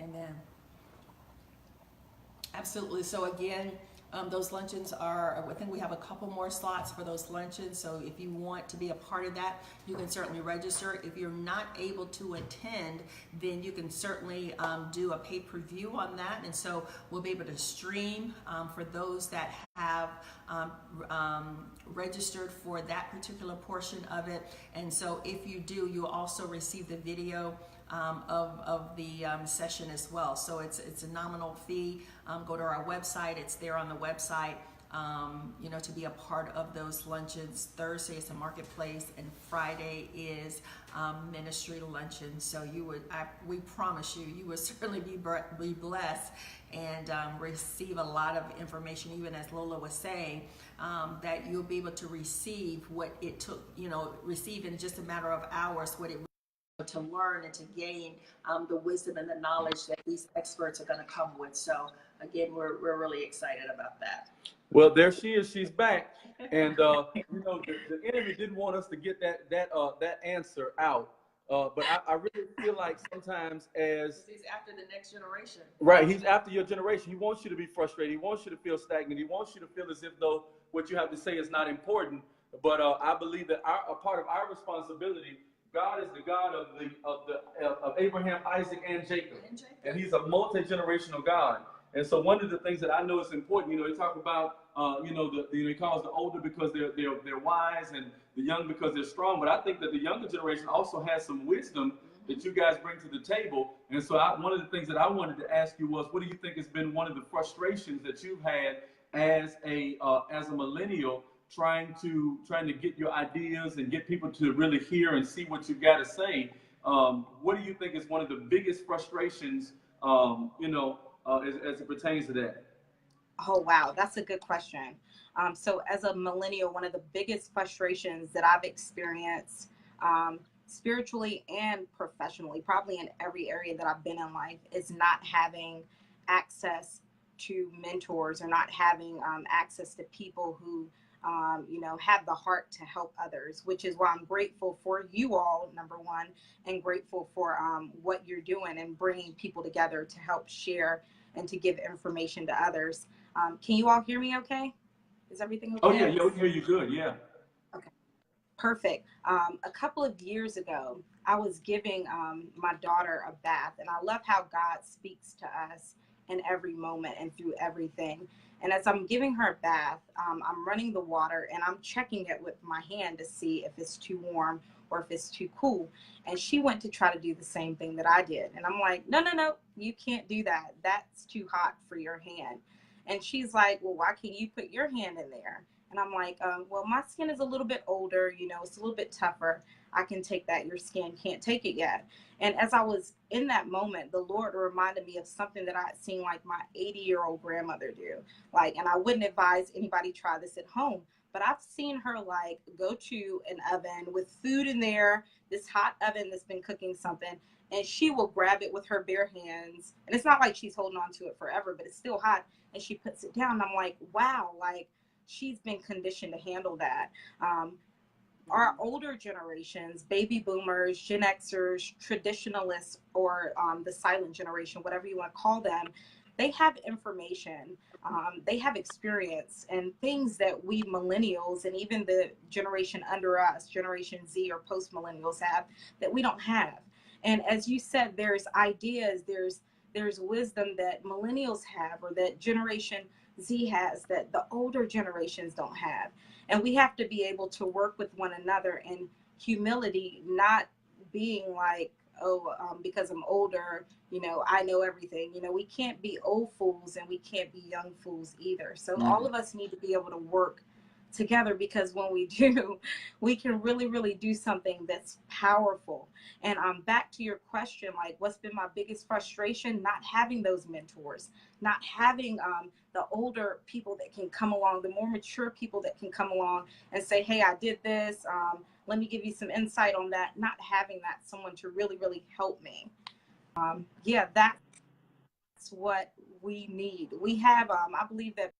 Amen. Absolutely. So again, those luncheons are, I think we have a couple more slots for those luncheons. So if you want to be a part of that, you can certainly register. If you're not able to attend, then you can certainly do a pay-per-view on that. And so we'll be able to stream for those that have registered for that particular portion of it. And so if you do, you'll also receive the video of the session as well. So it's a nominal fee. Go to our website. It's there on the website. To be a part of those luncheons. Thursday is the marketplace, and Friday is ministry luncheon. So we promise you will certainly be blessed and receive a lot of information. Even as Lola was saying, that you'll be able to receive what it took. Receive in just a matter of hours what it to learn and to gain the wisdom and the knowledge that these experts are going to come with. So again, we're really excited about that. Well, there she is. She's back, and the enemy didn't want us to get that answer out. But I really feel like sometimes he's after the next generation. Right, he's after your generation. He wants you to be frustrated. He wants you to feel stagnant. He wants you to feel as if though what you have to say is not important. But I believe that a part of our responsibility. God is the God of Abraham, Isaac, and Jacob, and He's a multi-generational God. And so one of the things that I know is important, he talk about, he calls the older because they're wise, and the young because they're strong. But I think that the younger generation also has some wisdom that you guys bring to the table. And so one of the things that I wanted to ask you was, what do you think has been one of the frustrations that you've had as a millennial? Trying to get your ideas and get people to really hear and see what you've got to say. What do you think is one of the biggest frustrations, as it pertains to that? Oh, wow. That's a good question. So as a millennial, one of the biggest frustrations that I've experienced spiritually and professionally, probably in every area that I've been in life, is not having access to mentors or not having access to people who have the heart to help others, which is why I'm grateful for you all, number one, and grateful for what you're doing and bringing people together to help share and to give information to others. Can you all hear me okay? Is everything okay? Oh, yeah, we hear you good, yeah. Okay, perfect. A couple of years ago, I was giving my daughter a bath, and I love how God speaks to us in every moment and through everything. And as I'm giving her a bath, I'm running the water and I'm checking it with my hand to see if it's too warm or if it's too cool. And she went to try to do the same thing that I did. And I'm like, no, you can't do that. That's too hot for your hand. And she's like, well, why can't you put your hand in there? And I'm like, well, my skin is a little bit older, it's a little bit tougher. I can take that. Your skin can't take it yet. And as I was in that moment, the Lord reminded me of something that I had seen like my 80-year-old grandmother do. And I wouldn't advise anybody try this at home, but I've seen her go to an oven with food in there, this hot oven that's been cooking something, and she will grab it with her bare hands. And it's not like she's holding on to it forever, but it's still hot. And she puts it down. And I'm like, wow, she's been conditioned to handle that. Our older generations, baby boomers, Gen Xers, traditionalists, or the silent generation, whatever you want to call them, they have information, they have experience, and things that we millennials and even the generation under us, Generation Z or post-millennials, have that we don't have. And as you said, there's ideas, there's wisdom that millennials have or that Generation Z has that the older generations don't have. And we have to be able to work with one another in humility, not being like, because I'm older, I know everything. We can't be old fools and we can't be young fools either. So all of us need to be able to work together, because when we do, we can really, really do something that's powerful. And back to your question, what's been my biggest frustration? Not having those mentors, not having the older people that can come along, the more mature people that can come along and say, hey, I did this. Let me give you some insight on that. Not having that, someone to really, really help me. That's what we need. We have, I believe that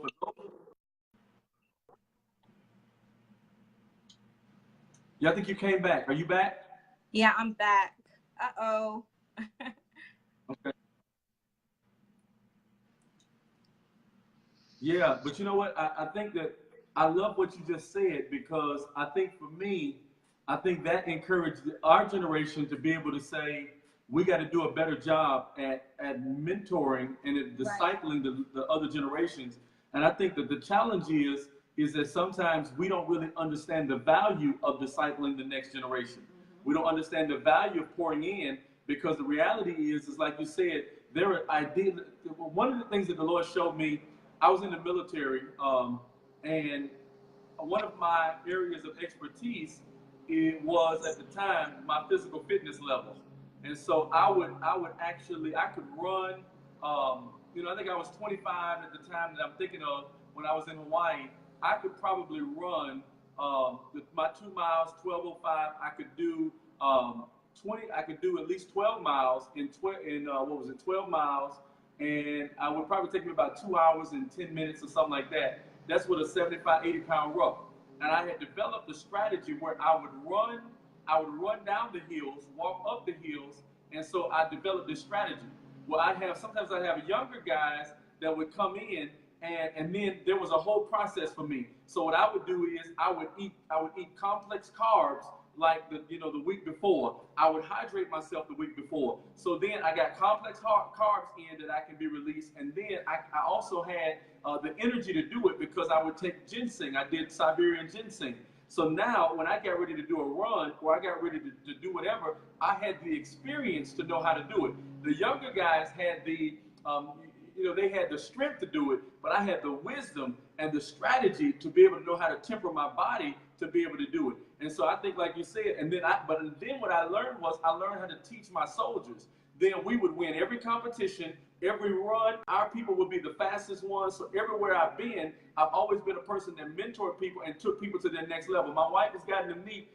for those, yeah, I think you came back. Are you back? Yeah, I'm back. Uh-oh. Okay. Yeah, but you know what? I think that I love what you just said, because I think for me, I think that encouraged our generation to be able to say, we got to do a better job at mentoring and at discipling the other generations. And I think that the challenge is that sometimes we don't really understand the value of discipling the next generation. We don't understand the value of pouring in, because the reality is like you said, there are ideas. One of the things that the Lord showed me, I was in the military, and one of my areas of expertise, it was at the time my physical fitness levels. And so I could run. I think I was 25 at the time that I'm thinking of when I was in Hawaii. I could probably run my 2 miles, 12:05. I could do 20. I could do at least 12 miles what was it, 12 miles, and I would probably take me about 2 hours and 10 minutes or something like that. That's with a 75, 80-pound rope. And I had developed a strategy where I would run down the hills, walk up the hills, and so I developed this strategy. Well, sometimes I'd have younger guys that would come in, and then there was a whole process for me. So what I would do is I would eat complex carbs like the week before. I would hydrate myself the week before. So then I got complex carbs in that I can be released, and then I also had the energy to do it because I would take ginseng. I did Siberian ginseng. So now when I got ready to do a run or I got ready to do whatever, I had the experience to know how to do it. The younger guys had they had the strength to do it, but I had the wisdom and the strategy to be able to know how to temper my body to be able to do it. And so I think, like you said, and then what I learned was I learned how to teach my soldiers. Then we would win every competition, every run. Our people would be the fastest ones. So everywhere I've been, I've always been a person that mentored people and took people to their next level. My wife has gotten to meet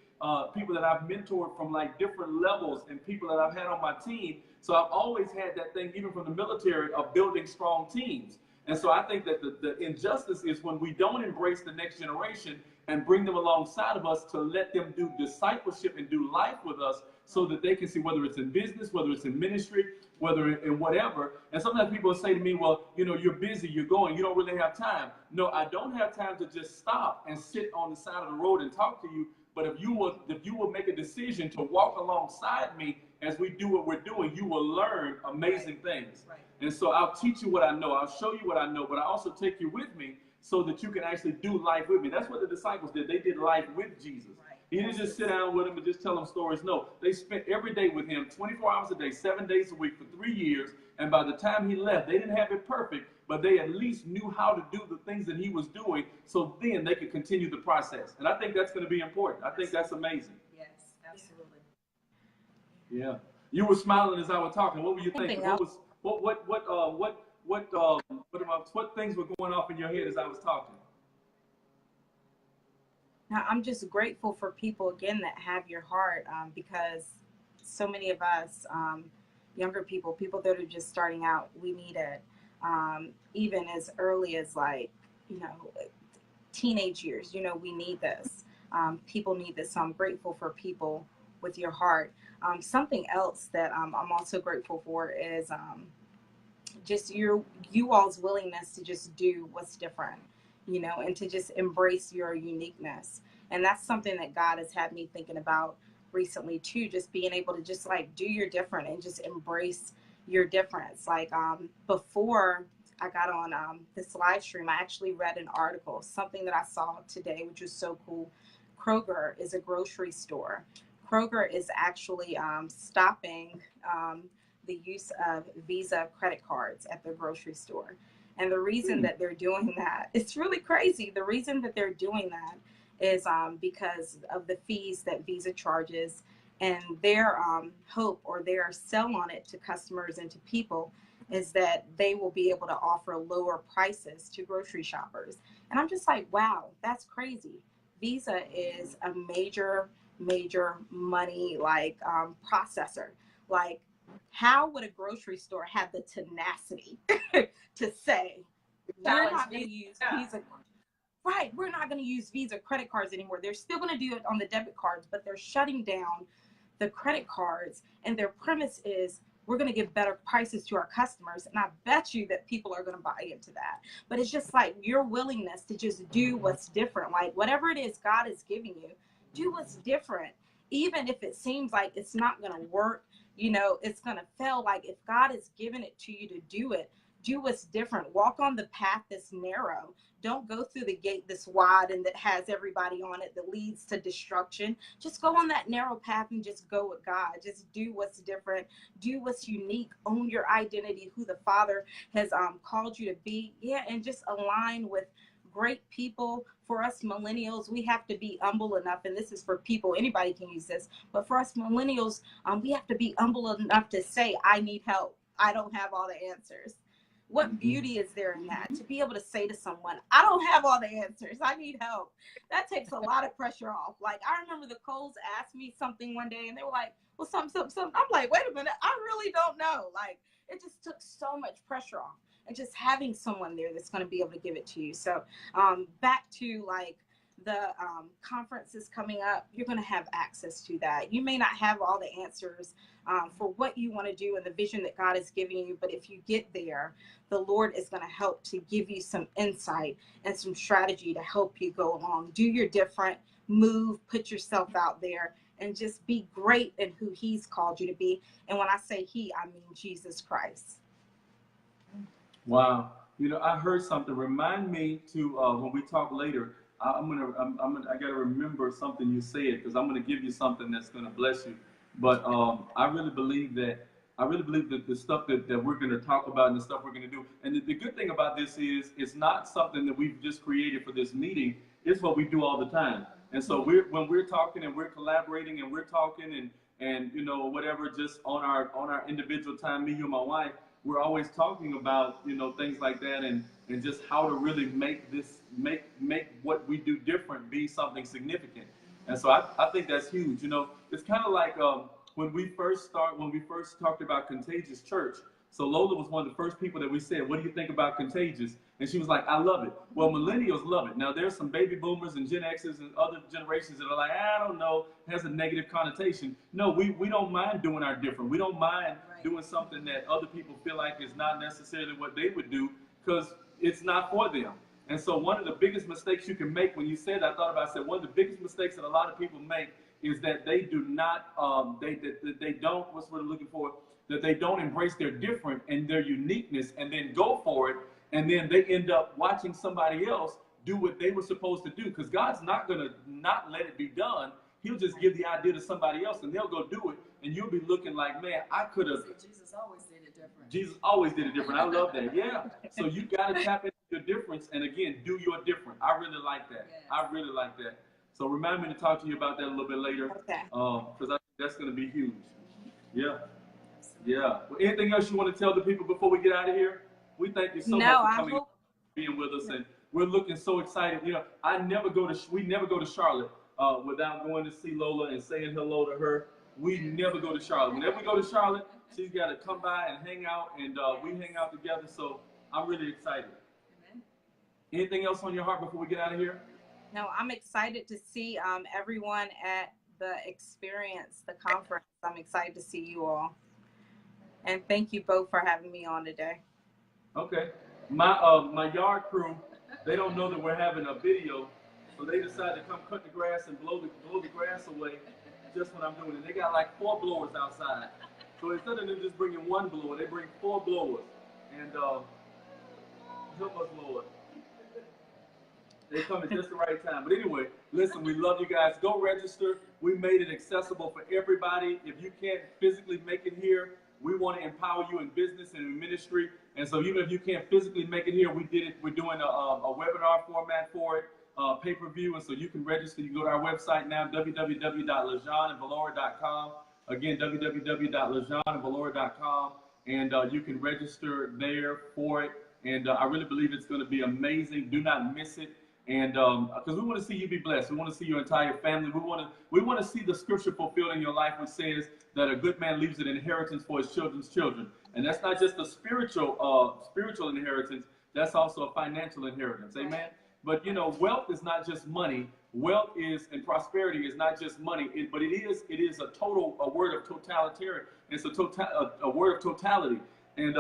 people that I've mentored from like different levels and people that I've had on my team. So I've always had that thing, even from the military, of building strong teams. And so I think that the injustice is when we don't embrace the next generation and bring them alongside of us to let them do discipleship and do life with us, so that they can see, whether it's in business, whether it's in ministry, whether in whatever. And sometimes people say to me, well, you're busy, you're going, you don't really have time. No, I don't have time to just stop and sit on the side of the road and talk to you. But if you will make a decision to walk alongside me as we do what we're doing, you will learn amazing things. Right. And so I'll teach you what I know. I'll show you what I know, but I also take you with me so that you can actually do life with me. That's what the disciples did. They did life with Jesus. Right. He didn't just sit down with him and just tell him stories. No, they spent every day with him, 24 hours a day, 7 days a week for 3 years. And by the time he left, they didn't have it perfect, but they at least knew how to do the things that he was doing, so then they could continue the process. And I think that's going to be important. I think that's amazing. Yes, absolutely. Yeah. You were smiling as I was talking. What were you thinking? What things were going off in your head as I was talking? Now, I'm just grateful for people, again, that have your heart, because so many of us, younger people that are just starting out, we need it. Even as early as teenage years, we need this. People need this. So I'm grateful for people with your heart. Something else that I'm also grateful for is just you all's willingness to just do what's different, and to just embrace your uniqueness. And that's something that God has had me thinking about recently too, just being able to just do your different and just embrace your difference. Before I got on this live stream, I actually read an article, something that I saw today, which was so cool. Kroger is a grocery store. Kroger is actually stopping the use of Visa credit cards at their grocery store. And the reason that they're doing that, it's really crazy. The reason that they're doing that is because of the fees that Visa charges, and their hope or their sell on it to customers and to people is that they will be able to offer lower prices to grocery shoppers. And I'm just like, wow, that's crazy. Visa is a major money processor. How would a grocery store have the tenacity to say, We're not going to use Visa. Right. We're not going to use Visa credit cards anymore. They're still going to do it on the debit cards, but they're shutting down the credit cards. And their premise is we're going to give better prices to our customers. And I bet you that people are going to buy into that. But it's just like your willingness to just do what's different. Like whatever it is God is giving you, do what's different. Even if it seems like it's not going to work, you know, it's going to fail. Like if God has given it to you to do it, do what's different. Walk on the path that's narrow. Don't go through the gate that's wide and that has everybody on it that leads to destruction. Just go on that narrow path and just go with God. Just do what's different. Do what's unique. Own your identity, who the Father has called you to be. Yeah, and just align with great people. For us millennials, we have to be humble enough, and this is for people, anybody can use this, but for us millennials, we have to be humble enough to say, I need help. I don't have all the answers. What beauty is there in that? To be able to say to someone, I don't have all the answers. I need help. That takes a lot of pressure off. Like, I remember the Coles asked me something one day, and they were like, well, something. I'm like, wait a minute. I really don't know. Like, it just took so much pressure off. And just having someone there that's going to be able to give it to you. So back to, like, the conferences coming up, you're going to have access to that. You may not have all the answers for what you want to do and the vision that God is giving you, but if you get there, the Lord is going to help to give you some insight and some strategy to help you go along. Do your different, move, put yourself out there, and just be great in who He's called you to be. And when I say He, I mean Jesus Christ. Wow. You know, I heard something. Remind me to, when we talk later, I got to remember something you said, because I'm going to give you something that's going to bless you. But I really believe that the stuff that we're going to talk about and the stuff we're going to do. And the good thing about this is it's not something that we've just created for this meeting. It's what we do all the time. And so when we're talking and we're collaborating and we're talking and you know, whatever, just on our individual time, me, you, and my wife, we're always talking about, you know, things like that and just how to really make what we do different be something significant. And so I think that's huge. You know, it's kind of like when we first talked about Contagious Church. So Lola was one of the first people that we said, what do you think about Contagious? And she was like, I love it. Well, millennials love it. Now, there's some baby boomers and Gen X's and other generations that are like, I don't know, it has a negative connotation. No, we don't mind doing our different. We don't mind doing something that other people feel like is not necessarily what they would do, because it's not for them. And so one of the biggest mistakes you can make, when you said, I thought about, I said, one of the biggest mistakes that a lot of people make is that they do not, they don't, what's what I'm looking for, that they don't embrace their different and their uniqueness and then go for it. And then they end up watching somebody else do what they were supposed to do, because God's not going to not let it be done. He'll just give the idea to somebody else and they'll go do it. And you'll be looking like, man, I could have. Jesus always did it different. Jesus always did it different. I love that. Yeah. So you got to tap into your difference and, again, do your different. I really like that. Yes. I really like that. So remind me to talk to you about that a little bit later. Okay. Because I think that's going to be huge. Yeah. Yeah. Well, anything else you want to tell the people before we get out of here? We thank you so much for coming, being with us, and we're looking so excited. You know, we never go to Charlotte without going to see Lola and saying hello to her. We never go to Charlotte. Whenever we go to Charlotte, she's got to come by and hang out, and we hang out together. So I'm really excited. Amen. Anything else on your heart before we get out of here? No, I'm excited to see everyone at the experience, the conference. I'm excited to see you all. And thank you both for having me on today. Okay. My yard crew, they don't know that we're having a video, so they decided to come cut the grass and blow the grass away just when I'm doing it. They got like 4 blowers outside. So instead of them just bringing 1 blower, they bring 4 blowers. And help us, Lord. They come at just the right time. But anyway, listen, we love you guys. Go register. We made it accessible for everybody. If you can't physically make it here, we want to empower you in business and in ministry. And so even if you can't physically make it here, we're doing a webinar format for it, pay-per-view. And so you can register. You can go to our website now, www.LaJunValora.com. Again, www.LaJunValora.com. And you can register there for it. And I really believe it's going to be amazing. Do not miss it. And because we want to see you be blessed. We want to see your entire family. We want to see the scripture fulfilled in your life, which says that a good man leaves an inheritance for his children's children. And that's not just a spiritual inheritance. that's also a financial inheritance. Amen. But you know, wealth is not just money. Wealth is, and prosperity is not just money, but it is a word of totalitarian. It's a word of totality. And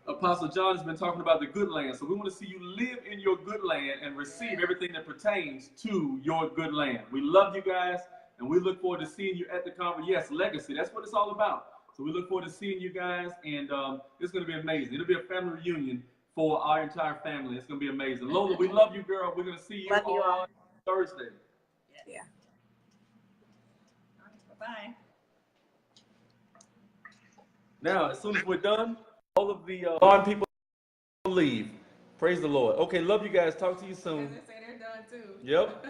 Apostle John has been talking about the good land. So we want to see you live in your good land and receive everything that pertains to your good land. We love you guys, and we look forward to seeing you at the conference. Yes, legacy. That's what it's all about. So we look forward to seeing you guys, and it's going to be amazing. It'll be a family reunion for our entire family. It's going to be amazing. Lola, we love you, girl. We're going to see you on Thursday. Yes. Yeah. All right, bye-bye. Now, as soon as we're done, all of the barn people leave. Praise the Lord. Okay, love you guys. Talk to you soon. They say they're done too. Yep.